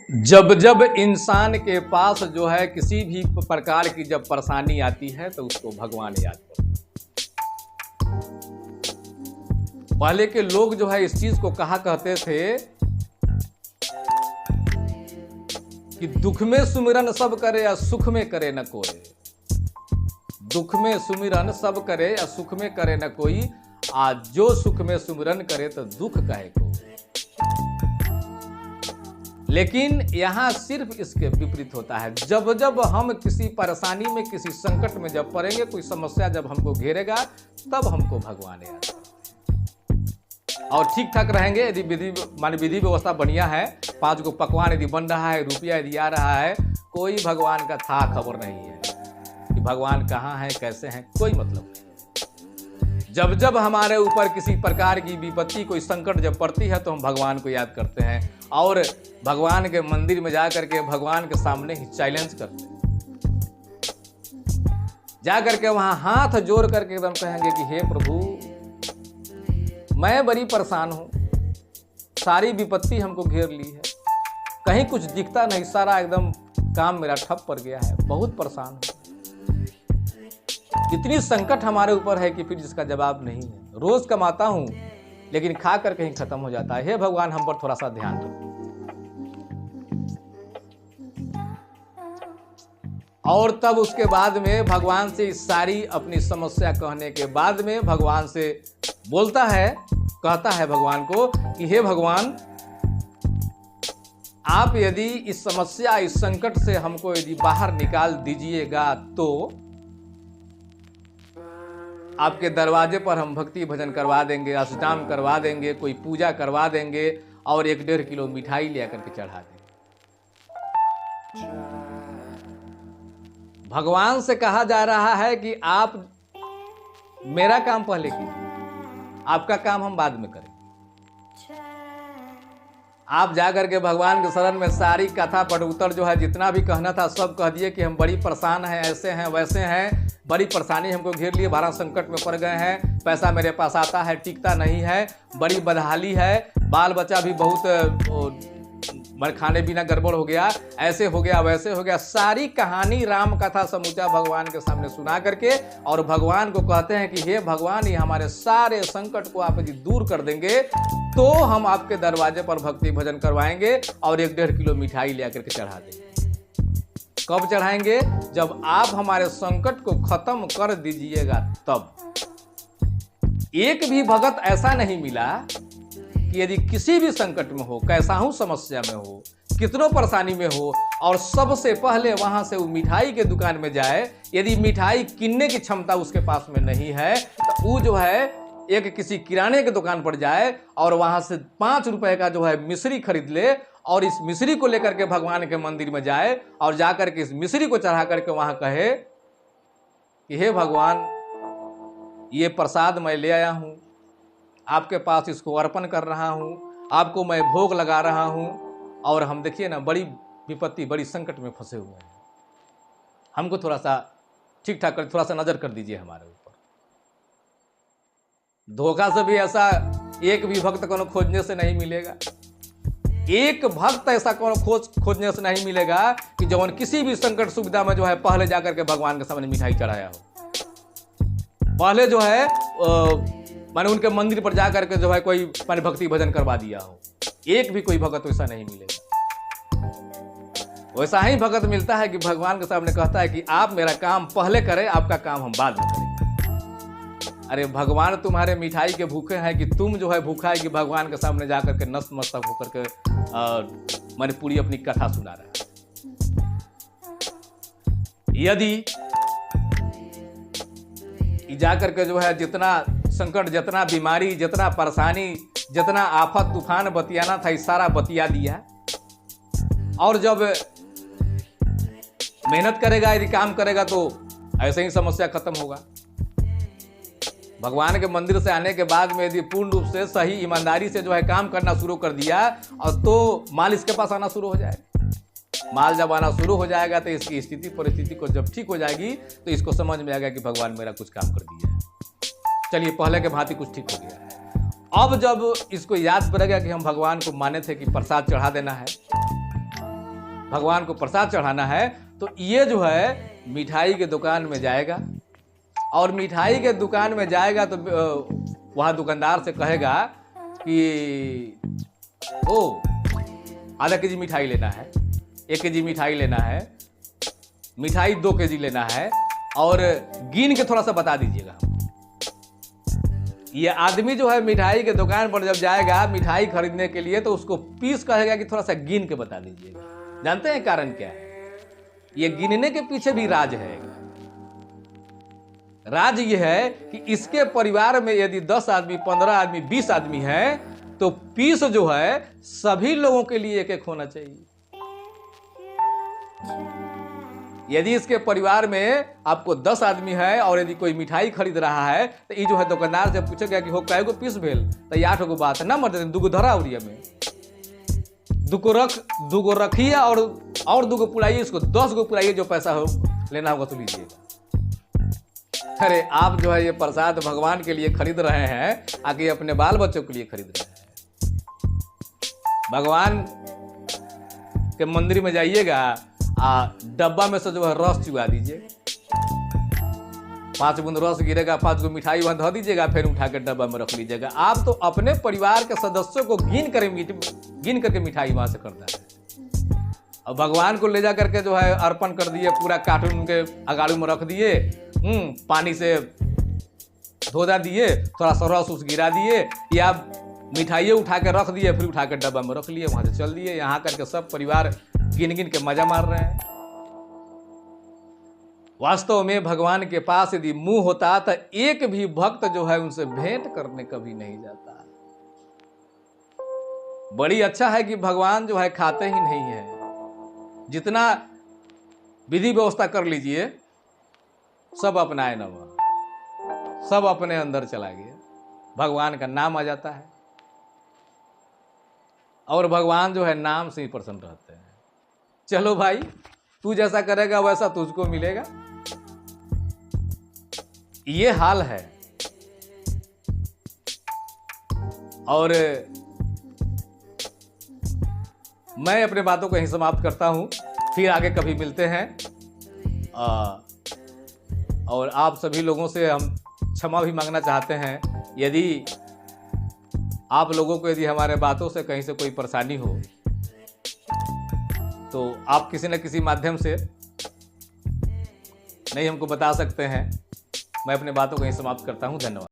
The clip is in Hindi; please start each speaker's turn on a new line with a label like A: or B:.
A: जब जब इंसान के पास जो है किसी भी प्रकार की जब परेशानी आती है तो उसको भगवान याद करते हैं। पहले के लोग जो है इस चीज को कहा करते थे कि दुख में सुमिरन सब करे या सुख में करे न कोई। दुख में सुमिरन सब करे या सुख में करे न कोई, आज जो सुख में सुमिरन करे तो दुख कहे को। लेकिन यहां सिर्फ इसके विपरीत होता है। जब जब हम किसी परेशानी में, किसी संकट में जब पड़ेंगे, कोई समस्या जब हमको घेरेगा, तब हमको भगवान याद और ठीक ठाक रहेंगे। यदि विधि व्यवस्था बढ़िया है, 5 गो पकवान यदि बन रहा है, रुपया यदि आ रहा है, कोई भगवान का था खबर नहीं है कि भगवान कहाँ है, कैसे हैं, कोई मतलब नहीं। जब जब हमारे ऊपर किसी प्रकार की विपत्ति, कोई संकट जब पड़ती है तो हम भगवान को याद करते हैं और भगवान के मंदिर में जाकर के भगवान के सामने ही चैलेंज करते हैं। जाकर के वहां हाथ जोड़ करके एकदम कहेंगे कि हे प्रभु, मैं बड़ी परेशान हूं, सारी विपत्ति हमको घेर ली है, कहीं कुछ दिखता नहीं, सारा एकदम काम मेरा ठप पड़ गया है, बहुत परेशान हूं। इतनी संकट हमारे ऊपर है कि फिर जिसका जवाब नहीं है। रोज कमाता हूं लेकिन खा कर कहीं खत्म हो जाता है। हे भगवान, हम पर थोड़ा सा ध्यान दो। और तब उसके बाद में भगवान से सारी अपनी समस्या कहने के बाद में भगवान से बोलता है, कहता है भगवान को कि हे भगवान, आप यदि इस समस्या, इस संकट से हमको यदि बाहर निकाल दीजिएगा तो आपके दरवाजे पर हम भक्ति भजन करवा देंगे, अष्टयाम करवा देंगे, कोई पूजा करवा देंगे और 1-1.5 किलो मिठाई ले आकर के चढ़ा देंगे। भगवान से कहा जा रहा है कि आप मेरा काम पहले कीजिए, आपका काम हम बाद में करें। आप जाकर के भगवान के शरण में सारी कथा पटउत्तर जो है, जितना भी कहना था सब कह दिए कि हम बड़ी परेशान हैं, ऐसे हैं, वैसे हैं, बड़ी परेशानी हमको घेर लिए, बड़ा संकट में पड़ गए हैं, पैसा मेरे पास आता है, टिकता नहीं है, बड़ी बदहाली है, बाल बच्चा भी बहुत खाने पीना गड़बड़ हो गया, ऐसे हो गया, वैसे हो गया। सारी कहानी राम कथा समूचा भगवान के सामने सुना करके और भगवान को कहते हैं कि हे भगवान, ये हमारे सारे संकट को आप यदि दूर कर देंगे तो हम आपके दरवाजे पर भक्ति भजन करवाएंगे और 1-1.5 किलो मिठाई ले आकर के चढ़ा देंगे। कब चढ़ाएंगे? जब आप हमारे संकट को खत्म कर दीजिएगा तब। एक भी भगत ऐसा नहीं मिला कि यदि किसी भी संकट में हो, कैसा हूं समस्या में हो, कितनों परेशानी में हो, और सबसे पहले वहां से वो मिठाई के दुकान में जाए। यदि मिठाई किनने की क्षमता उसके पास में नहीं है तो वो जो है एक किसी किराने के दुकान पर जाए और वहां से 5 रुपए का जो है मिश्री खरीद ले और इस मिश्री को लेकर के भगवान के मंदिर में जाए और जाकर के इस मिश्री को चढ़ा करके वहां कहे कि हे भगवान, ये प्रसाद मैं ले आया हूं, आपके पास इसको अर्पण कर रहा हूं, आपको मैं भोग लगा रहा हूं, और हम देखिए ना बड़ी विपत्ति, बड़ी संकट में फंसे हुए हैं, हमको थोड़ा सा ठीक ठाक कर, थोड़ा सा नजर कर दीजिए हमारे ऊपर। धोखा से भी ऐसा एक भी भक्त को खोजने से नहीं मिलेगा। एक भक्त ऐसा खोजने से नहीं मिलेगा कि जब किसी भी संकट सुविधा में जो है पहले जाकर के भगवान के सामने मिठाई चढ़ाया हो, पहले जो है माने उनके मंदिर पर जाकर के जो है कोई माने भक्ति भजन करवा दिया हो। एक भी कोई भगत वैसा नहीं मिलेगा। वैसा ही भगत मिलता है कि भगवान के सामने कहता है कि आप मेरा काम पहले करें, आपका काम हम बाद में करेंगे। अरे भगवान तुम्हारे मिठाई के भूखे हैं कि तुम जो है भूखा है कि भगवान के सामने जाकर के नतमस्तक होकर के मैंने पूरी अपनी कथा सुना रहा है। यदि जाकर के जो है जितना संकट, जितना बीमारी, जितना परेशानी, जितना आफत तूफान बतियाना था, इस सारा बतिया दिया। और जब मेहनत करेगा, यदि काम करेगा तो ऐसे ही समस्या खत्म होगा। भगवान के मंदिर से आने के बाद में यदि पूर्ण रूप से सही ईमानदारी से जो है काम करना शुरू कर दिया और तो माल इसके पास आना शुरू हो जाएगा। माल जब आना शुरू हो जाएगा तो इसकी स्थिति परिस्थिति को जब ठीक हो जाएगी तो इसको समझ में आएगा कि भगवान मेरा कुछ काम कर दिया है, चलिए पहले के भांति कुछ ठीक हो गया है। अब जब इसको याद पड़ेगा कि हम भगवान को माने थे कि प्रसाद चढ़ा देना है, भगवान को प्रसाद चढ़ाना है, तो ये जो है मिठाई के दुकान में जाएगा, और मिठाई के दुकान में जाएगा तो वहाँ दुकानदार से कहेगा कि ओ आधा केजी मिठाई लेना है, 1 केजी मिठाई लेना है, मिठाई 2 केजी लेना है, और गिन के थोड़ा सा बता दीजिएगा। ये आदमी जो है मिठाई के दुकान पर जब जाएगा मिठाई खरीदने के लिए, तो उसको पीस कहेगा कि थोड़ा सा गिन के बता दीजिएगा। जानते हैं कारण क्या है? ये गिनने के पीछे भी राज है। राज ये है कि इसके परिवार में यदि 10 आदमी, 15 आदमी, 20 आदमी हैं, तो पीस जो है सभी लोगों के लिए 1-1 होना चाहिए। यदि इसके परिवार में आपको 10 आदमी है और यदि कोई मिठाई खरीद रहा है, तो ये जो है दुकानदार से पूछेगा कि हो कै गो पीस भेल, तो 8 गो बात ना मत 2 गो धरा उड़िया में 2 गो रखिए और 2 गो पुराइए, इसको 10 गो पुराइए, जो पैसा हो लेना होगा तो लीजिएगा। अरे आप जो है ये प्रसाद भगवान के लिए खरीद रहे हैं, आके अपने बाल बच्चों के लिए खरीद रहे हैं। भगवान के मंदिर में जाइएगा, डब्बा में से जो है रस चुगा दीजिए, 5 बूंद रस गिरेगा, 5 गो मिठाई वहां धो दीजिएगा, फिर उठा के डब्बा में रख लीजिएगा। आप तो अपने परिवार के सदस्यों को गिन करके मिठाई वहां से करता है, और भगवान को ले जा करके जो है अर्पण कर दिए, पूरा कार्टून के अगाड़ू में रख दिए, पानी से धोदा दिए, थोड़ा सा रस उस गिरा दिए, या मिठाइये उठा के रख दिए, फिर उठा के डब्बा में रख लिए, वहां से चल दिए। यहाँ करके सब परिवार गिन के मजा मार रहे हैं। वास्तव में भगवान के पास यदि मुंह होता तो एक भी भक्त जो है उनसे भेंट करने कभी नहीं जाता। बड़ी अच्छा है कि भगवान जो है खाते ही नहीं है। जितना विधि व्यवस्था कर लीजिए, सब अपनाए न, सब अपने अंदर चला गया, भगवान का नाम आ जाता है, और भगवान जो है नाम से ही प्रसन्न रहते हैं। चलो भाई, तू जैसा करेगा वैसा तुझको मिलेगा, ये हाल है। और मैं अपने बातों को यहीं समाप्त करता हूं, फिर आगे कभी मिलते हैं। और आप सभी लोगों से हम क्षमा भी मांगना चाहते हैं, यदि आप लोगों को यदि हमारे बातों से कहीं से कोई परेशानी हो, तो आप किसी न किसी माध्यम से नहीं हमको बता सकते हैं। मैं अपने बातों को यहीं समाप्त करता हूं। धन्यवाद।